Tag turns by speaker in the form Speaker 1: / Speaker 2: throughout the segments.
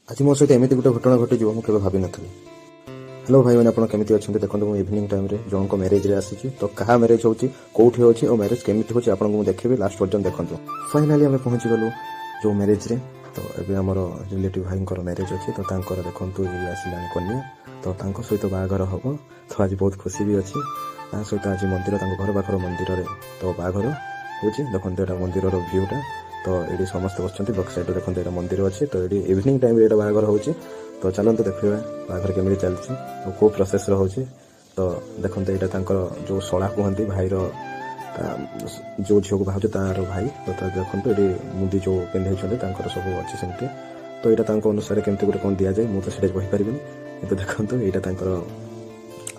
Speaker 1: आज मो सहित एमती गोटे घटना घटी मैं केवे भावी नथी। हेलो भाई मैंने आपन केमिति अछंते देखंतु मु इवनिंग टाइम रे जणक मैरिज रे आसीची तो कहा मैरिज होची कोठी होची और मैरिज केमिति होची आपन को देखिबे लास्ट पर्यंत देखंतु। फाइनली हमें पहुंची गलु जो मैरिज रे तो एबे हमर रिलेटिव भाई को मैरिज अछि तो तांकर देखंतु ये आसिलानी कन्या तो तांको सहित बाघर हबो तो आज बहुत खुशी भी अछि। ता सहित आज मंदिर तांको घर पाखर मंदिर रे तो बाघर होची देखंतु एटा मंदिर रो व्यूटा तो ये समस्त बसते बैक साइड देखते यहाँ मंदिर अच्छे तो ये इवनिंग टाइम ये बाहर होची तो चलते देखा बाहर केमी चलती तो कौ प्रोसेस रोचे तो देखते यहाँ जो शला कहते भाईर जो झील को बाहर तार भाई तो देखते ये मुदी जो पिंधे सब अच्छे सेमती तो यहाँ अनुसार केमती गोटे कौन दि जाए मुझे तो कहीपर तो देखते यहाँ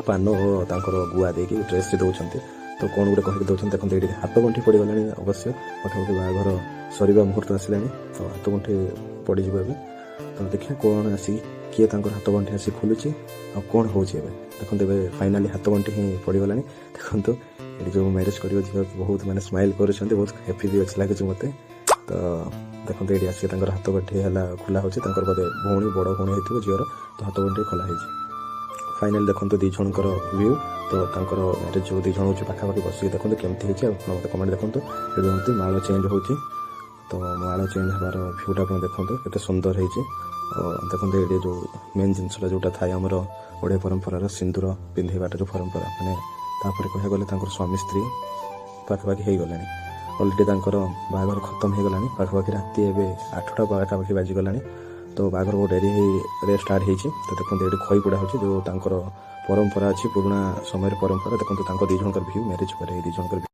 Speaker 1: पान और गुआ देकी ड्रेस दौरान तो कौन गोटे कहीकि दौरान देखते ये हाथ गंठी पड़गला अवश्य पाखापाखि बाहर सर मुहूर्त आसला तो हाथ गंठी पड़ज तो देखिए कौन आसी किए हाथ गंठी आसी खोलुची आ कौन हो देखते फाइनाली हाथ गंठी ही पड़गला देखो ये जो मैरिज कर बहुत मैंने स्माइल कर बहुत हैप्पी भी अच्छे लगे मत तो देखते ये आसिक हाथ गंठी है खोला हो बोधे भौणी बड़ भौणी हो झीवर तो हाथ गंठी खोला हो फाइनाल देखते दी जनकर व्यू तो मैरिज जो दी जन हो पाखापाखि बस देखते केमती मत कमेंट देखते ये माल चेंज हो तो माल चेंज हमार भ्यूटा आप देखते केते सुंदर होती देखते ये जो मेन जिनसा जोटा थाए आमर ओडिया परंपरार सिंदूर पिंधेबाटा जो परंपरा मैंने कह गले स्वामी स्त्री पाखापाखि हो गला अलरेडी बाहर खत्म हो गला पाखापाखि राति एवं 8टा पाखापाखि बाजिगला तो बाहर वो डेरी रे स्टार्ट होती तो देखते ये खई पोड़ा हो जो परंपरा अच्छी पुराणा समय परंपरा देखते दी जनकर भ्यू मैरिज पर दी जनकर